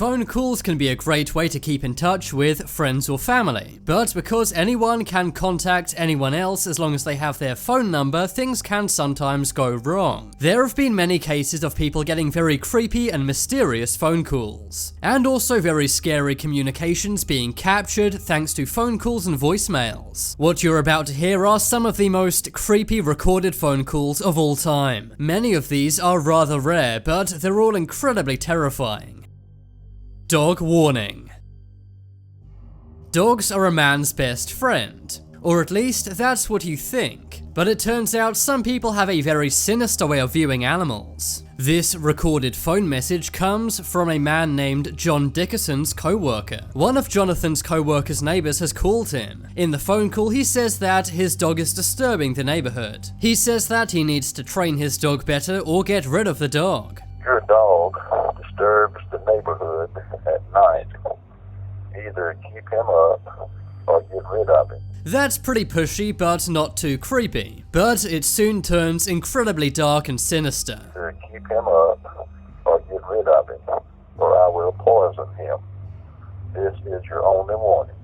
Phone calls can be a great way to keep in touch with friends or family, but because anyone can contact anyone else as long as they have their phone number, things can sometimes go wrong. There have been many cases of people getting very creepy and mysterious phone calls, and also very scary communications being captured thanks to phone calls and voicemails. What you're about to hear are some of the most creepy recorded phone calls of all time. Many of these are rather rare, but they're all incredibly terrifying. Dog warning. Dogs are a man's best friend, or at least that's what you think, but it turns out some people have a very sinister way of viewing animals. This recorded phone message comes from a man named John Dickerson's co-worker. One of Jonathan's co-worker's neighbors has called him. In the phone call, he says that his dog is disturbing the neighborhood. He says that he needs to train his dog better or get rid of the dog. Your dog disturbs the neighborhood at night. Either keep him up or get rid of him. That's pretty pushy, but not too creepy. But it soon turns incredibly dark and sinister. Either keep him up or get rid of him, or I will poison him. This is your only warning.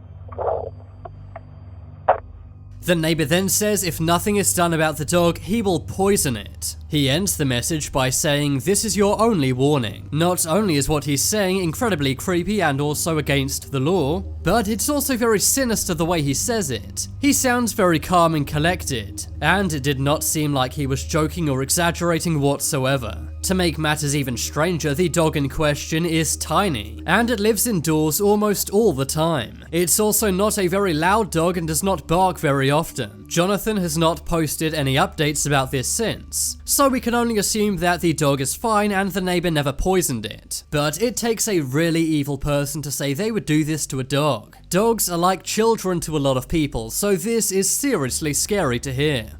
The neighbor then says if nothing is done about the dog, he will poison it. He ends the message by saying, "This is your only warning." Not only is what he's saying incredibly creepy and also against the law, but it's also very sinister the way he says it. He sounds very calm and collected, and it did not seem like he was joking or exaggerating whatsoever. To make matters even stranger, the dog in question is tiny, and it lives indoors almost all the time. It's also not a very loud dog and does not bark very often. Jonathan has not posted any updates about this since, so we can only assume that the dog is fine and the neighbor never poisoned it. But it takes a really evil person to say they would do this to a dog. Dogs are like children to a lot of people, so this is seriously scary to hear.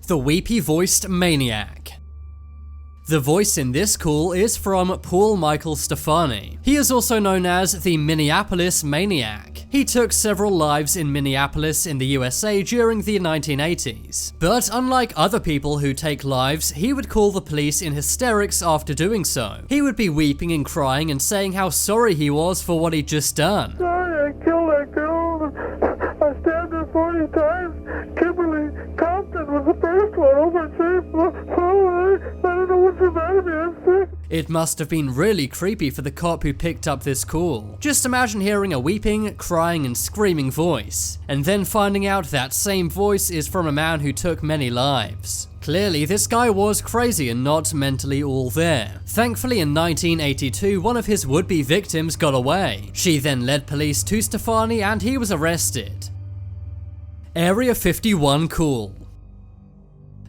The weepy-voiced maniac. The voice in this call is from Paul Michael Stefani. He is also known as the Minneapolis maniac. He took several lives in Minneapolis in the USA during the 1980s. But unlike other people who take lives, he would call the police in hysterics after doing so. He would be weeping and crying and saying how sorry he was for what he'd just done. Sorry, I killed that girl. I stabbed her 40 times. Kimberly Compton was the first one. Oh, my safe. I don't know what's the matter with me. I'm sick. It must have been really creepy for the cop who picked up this call. Just imagine hearing a weeping, crying, and screaming voice, and then finding out that same voice is from a man who took many lives. Clearly, this guy was crazy and not mentally all there. Thankfully, in 1982, one of his would-be victims got away. She then led police to Stefani and he was arrested. Area 51 call.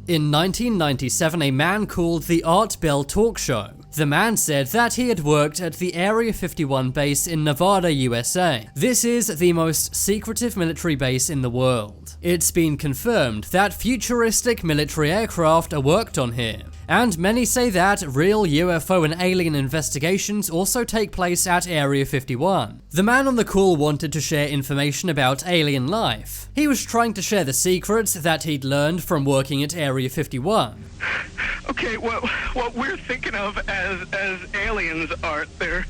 In 1997, a man called the Art Bell Talk Show. The man said that he had worked at the Area 51 base in Nevada, USA. This is the most secretive military base in the world. It's been confirmed that futuristic military aircraft are worked on here, and many say that real UFO and alien investigations also take place at Area 51. The man on the call wanted to share information about alien life. He was trying to share the secrets that he'd learned from working at Area 51. Okay, what we're thinking of as aliens are they're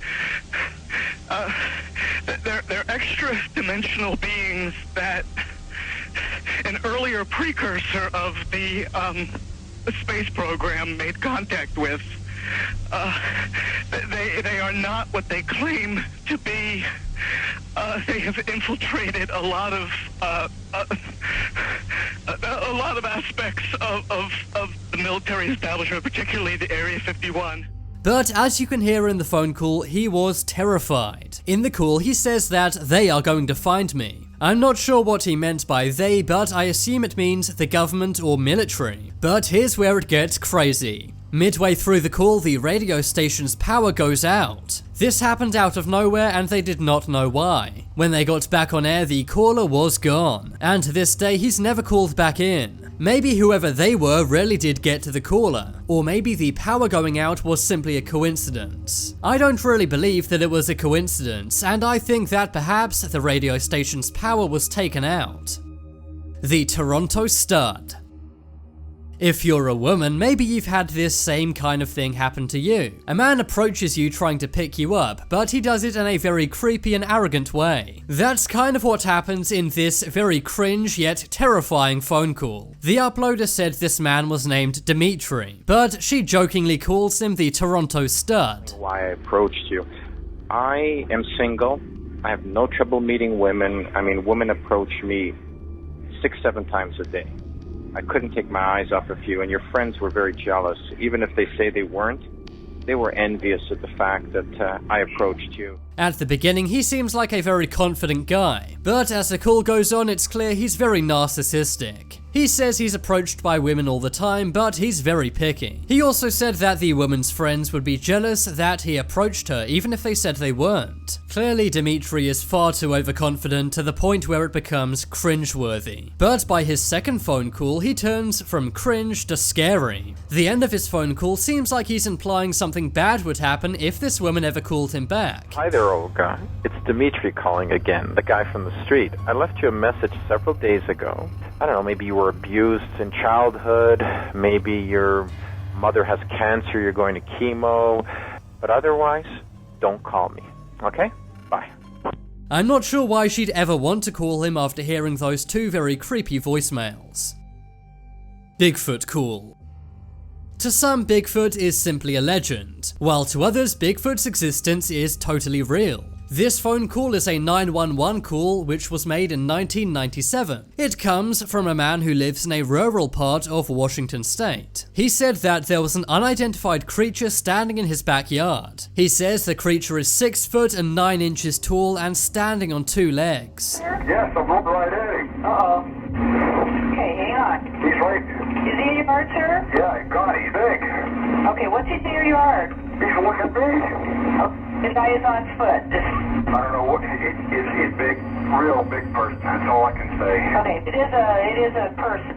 extra-dimensional beings that an earlier precursor of the space program made contact with. They are not what they claim to be. They have infiltrated a lot of aspects of the military establishment, particularly the Area 51. But as you can hear in the phone call, he was terrified. In the call, he says that they are going to find me. I'm not sure what he meant by they, but I assume it means the government or military. But here's where it gets crazy. Midway through the call, the radio station's power goes out. This happened out of nowhere and they did not know why. When they got back on air, the caller was gone, and to this day he's never called back in. Maybe whoever they were really did get to the caller, or maybe the power going out was simply a coincidence. I don't really believe that it was a coincidence, and I think that perhaps the radio station's power was taken out. The Toronto Stud. If you're a woman, maybe you've had this same kind of thing happen to you. A man approaches you trying to pick you up, but he does it in a very creepy and arrogant way. That's kind of what happens in this very cringe yet terrifying phone call. The uploader said this man was named Dimitri, but she jokingly calls him the Toronto Stud. Why I approached you. I am single. I have no trouble meeting women. I mean, women approach me 6-7 times a day. I couldn't take my eyes off of you, and your friends were very jealous. Even if they say they weren't, they were envious at the fact that I approached you. At the beginning, he seems like a very confident guy, but as the call goes on, it's clear he's very narcissistic. He says he's approached by women all the time, but he's very picky. He also said that the woman's friends would be jealous that he approached her, even if they said they weren't. Clearly, Dimitri is far too overconfident to the point where it becomes cringeworthy. But by his second phone call, he turns from cringe to scary. The end of his phone call seems like he's implying something bad would happen if this woman ever called him back. Hi there, old guy. It's Dimitri calling again, the guy from the street. I left you a message several days ago. I don't know, maybe you were abused in childhood, maybe your mother has cancer, you're going to chemo, but otherwise, don't call me, okay? Bye. I'm not sure why she'd ever want to call him after hearing those two very creepy voicemails. Bigfoot call. To some, Bigfoot is simply a legend, while to others, Bigfoot's existence is totally real. This phone call is a 911 call which was made in 1997. It comes from a man who lives in a rural part of Washington state. He said that there was an unidentified creature standing in his backyard. He says the creature is 6 foot and 9 inches tall and standing on 2 legs. Yes, I'm looking right at him. Uh-oh. Okay, hang on. He's right. Is he in your yard, sir? Yeah, God, he's big. Okay, what's he in your yard? He's looking big. The guy is on foot. I don't know what, he's big, real big person, that's all I can say. Okay, it is a person.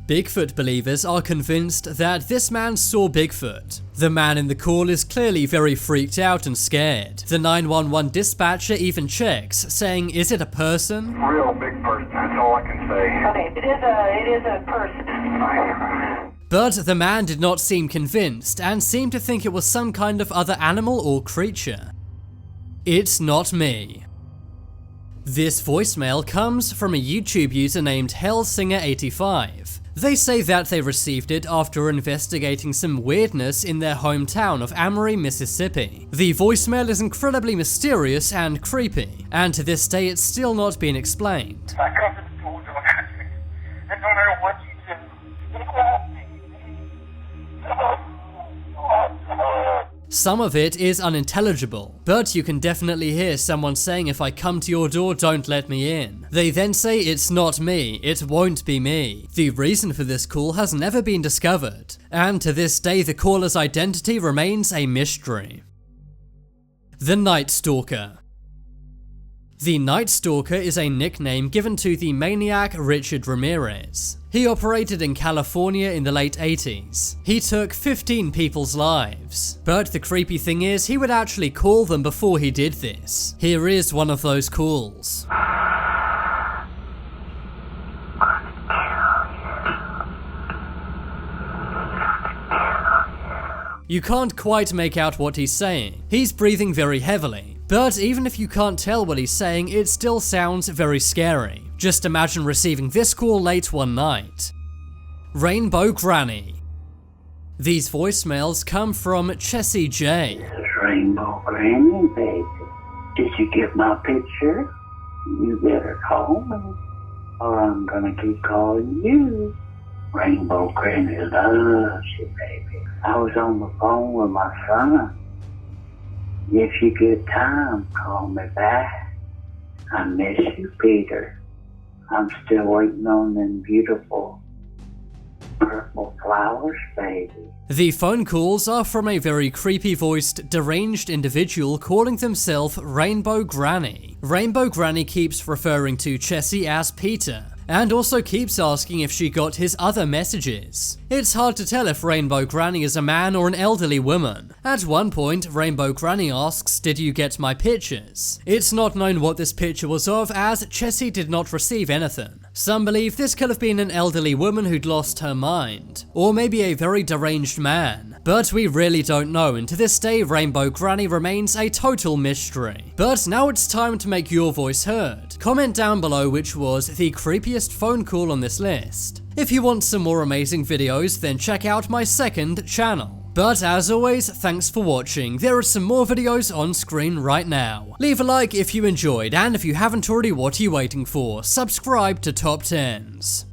Bigfoot believers are convinced that this man saw Bigfoot. The man in the call is clearly very freaked out and scared. The 911 dispatcher even checks, saying, is it a person? Real big person, that's all I can say. Okay, it is a person. But the man did not seem convinced and seemed to think it was some kind of other animal or creature. It's not me. This voicemail comes from a YouTube user named Hellsinger85. They say that they received it after investigating some weirdness in their hometown of Amory, Mississippi. The voicemail is incredibly mysterious and creepy, and to this day it's still not been explained. My cousin told you about me, and no matter what you do, they call me. Some of it is unintelligible, but you can definitely hear someone saying, if I come to your door, don't let me in. They then say, it's not me, it won't be me. The reason for this call has never been discovered, and to this day the caller's identity remains a mystery. The Night Stalker. The Night Stalker is a nickname given to the maniac Richard Ramirez. He operated in California in the late 80s. He took 15 people's lives. But the creepy thing is, he would actually call them before he did this. Here is one of those calls. You can't quite make out what he's saying. He's breathing very heavily. But even if you can't tell what he's saying, it still sounds very scary. Just imagine receiving this call late one night. Rainbow Granny. These voicemails come from Chessie J. This is Rainbow Granny, baby. Did you get my picture? You better call me, or I'm gonna keep calling you. Rainbow Granny loves you, baby. I was on the phone with my son. If you get time, call me back. I miss you, Peter. I'm still waiting on them beautiful purple flowers, baby. The phone calls are from a very creepy-voiced, deranged individual calling themselves Rainbow Granny. Rainbow Granny keeps referring to Chessie as Peter, and also keeps asking if she got his other messages. It's hard to tell if Rainbow Granny is a man or an elderly woman. At one point, Rainbow Granny asks, did you get my pictures? It's not known what this picture was of, as Chessie did not receive anything. Some believe this could have been an elderly woman who'd lost her mind, or maybe a very deranged man, but we really don't know, and to this day Rainbow Granny remains a total mystery. But now it's time to make your voice heard. Comment down below which was the creepiest phone call on this list. If you want some more amazing videos, then check out my second channel. But as always, thanks for watching. There are some more videos on screen right now. Leave a like if you enjoyed, and if you haven't already, what are you waiting for? Subscribe to Top 10s.